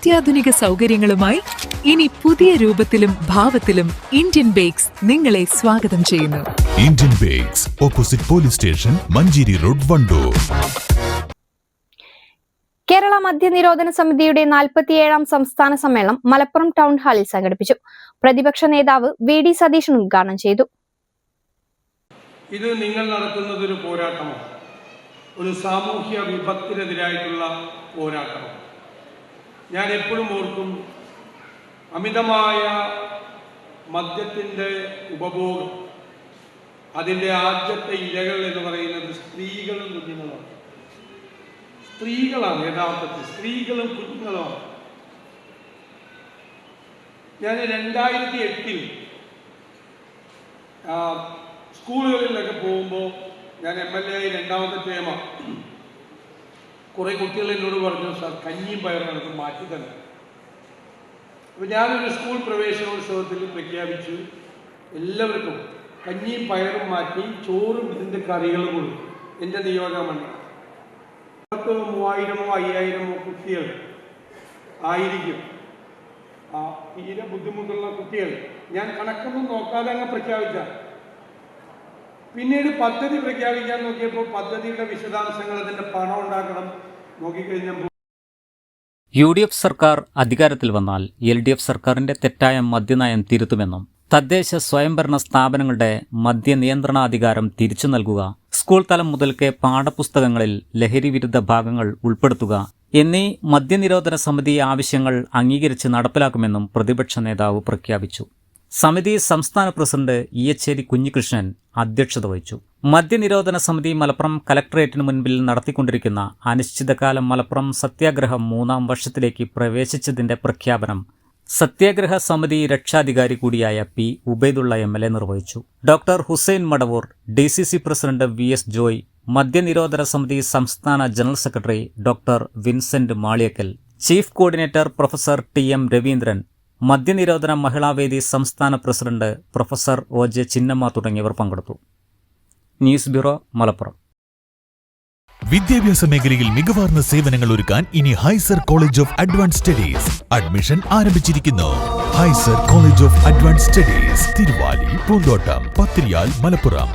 അത്യാധുനിക സൗകര്യങ്ങളുമായി ഇനി പുതിയ രൂപത്തിലും ഭാവത്തിലും ഇന്ത്യൻ ബേക്സ് നിങ്ങളെ സ്വാഗതം ചെയ്യുന്നു. Indian bakes, opposite police station, Manjeri road, Wandoor. Kerala മദ്യനിരോധന സമിതിയുടെ 47ാം സംസ്ഥാന സമ്മേളനം മലപ്പുറം ടൗൺ ഹാളിൽ സംഘടിപ്പിച്ചു. പ്രതിപക്ഷ നേതാവ് വി.ഡി. സതീശൻ ഉദ്ഘാടനം ചെയ്തു. ഇത് നിങ്ങൾ നടത്തുന്നത് ഒരു പോരാട്ടമാണ്, ഒരു സാമൂഹ്യ വിപത്തിനെതിരായിട്ടുള്ള പോരാട്ടമാണ്. ഞാൻ എപ്പോഴും ഓർക്കും, അമിതമായ മദ്യത്തിൻ്റെ ഉപഭോഗം, അതിൻ്റെ ആദ്യത്തെ ഇരകൾ എന്ന് പറയുന്നത് സ്ത്രീകളും കുഞ്ഞുങ്ങളുമാണ്. സ്ത്രീകളാണ് യഥാർത്ഥത്തിൽ, സ്ത്രീകളും കുഞ്ഞുങ്ങളുമാണ്. ഞാൻ 2008 സ്കൂളുകളിലൊക്കെ പോകുമ്പോൾ, ഞാൻ MLA രണ്ടാമത്തെ ടേമ, കുറേ കുട്ടികൾ എന്നോട് പറഞ്ഞു, സാർ കഞ്ഞിയും പയറും നമുക്ക് മാറ്റി തന്നെ. അപ്പോൾ ഞാനൊരു സ്കൂൾ പ്രവേശനോത്സവത്തിൽ പ്രഖ്യാപിച്ചു, എല്ലാവർക്കും കഞ്ഞിയും പയറും മാറ്റി ചോറും ഇതിൻ്റെ കറികളും കൊടുക്കും. എൻ്റെ നിയോഗമണ്ഡലം 3000-ഓ 5000-ഓ കുട്ടികൾ ആയിരിക്കും, തീരെ ബുദ്ധിമുട്ടുള്ള കുട്ടികൾ. ഞാൻ കണക്കൊന്നും നോക്കാതെ അങ്ങ് പ്രഖ്യാപിച്ച. പിന്നീട് പദ്ധതി പ്രഖ്യാപിക്കാൻ നോക്കിയപ്പോൾ പദ്ധതിയുടെ വിശദാംശങ്ങൾ, അതിൻ്റെ പണം ഉണ്ടാക്കണം നോക്കിക്കഴിഞ്ഞപ്പോൾ UDF സർക്കാർ അധികാരത്തിൽ വന്നാൽ LDF സർക്കാരിന്റെ തെറ്റായ മദ്യനയം തിരുത്തുമെന്നും തദ്ദേശ സ്വയംഭരണ സ്ഥാപനങ്ങളുടെ മദ്യനിയന്ത്രണാധികാരം തിരിച്ചു നൽകുക, സ്കൂൾ തലം മുതൽക്കേ പാഠപുസ്തകങ്ങളിൽ ലഹരി വിരുദ്ധ ഭാഗങ്ങൾ ഉൾപ്പെടുത്തുക എന്നീ മദ്യനിരോധന സമിതി ആവശ്യങ്ങൾ അംഗീകരിച്ച് നടപ്പിലാക്കുമെന്നും പ്രതിപക്ഷ നേതാവ് പ്രഖ്യാപിച്ചു. സമിതി സംസ്ഥാന പ്രസിഡന്റ് ഇയച്ചേരി കുഞ്ഞികൃഷ്ണൻ അധ്യക്ഷത വഹിച്ചു. മദ്യനിരോധന സമിതി മലപ്പുറം കലക്ടറേറ്റിന് മുൻപിൽ നടത്തിക്കൊണ്ടിരിക്കുന്ന അനിശ്ചിതകാല മലപ്പുറം സത്യാഗ്രഹം 3ാം വർഷത്തിലേക്ക് പ്രവേശിച്ചതിന്റെ പ്രഖ്യാപനം സത്യാഗ്രഹ സമിതി രക്ഷാധികാരി കൂടിയായ പി. ഉബൈദുള്ള MLA നിർവഹിച്ചു. Doctor Hussain Madavoor, DCC president VS Joy, മദ്യനിരോധന സമിതി സംസ്ഥാന general secretary doctor Vincent Maliyakkal, chief coordinator professor TM Raveendran, മദ്യനിരോധന മഹിളാവേദി സംസ്ഥാന പ്രസിഡന്റ് പ്രൊഫസർ OJ ചിന്നമ്മ തുടങ്ങിയവർ പങ്കെടുത്തു. News bureau, Malappuram. വിദ്യാഭ്യാസ മേഖലയിൽ മികവാർന്ന സേവനങ്ങൾ ഒരുക്കാൻ ഇനി ഹൈസർ college of advance studies. Admission ആരംഭിച്ചിരിക്കുന്നു. ഹൈസർ college of advance studies, Thiruvali, പൂന്തോട്ടം, പത്തിരിയാൽ, മലപ്പുറം.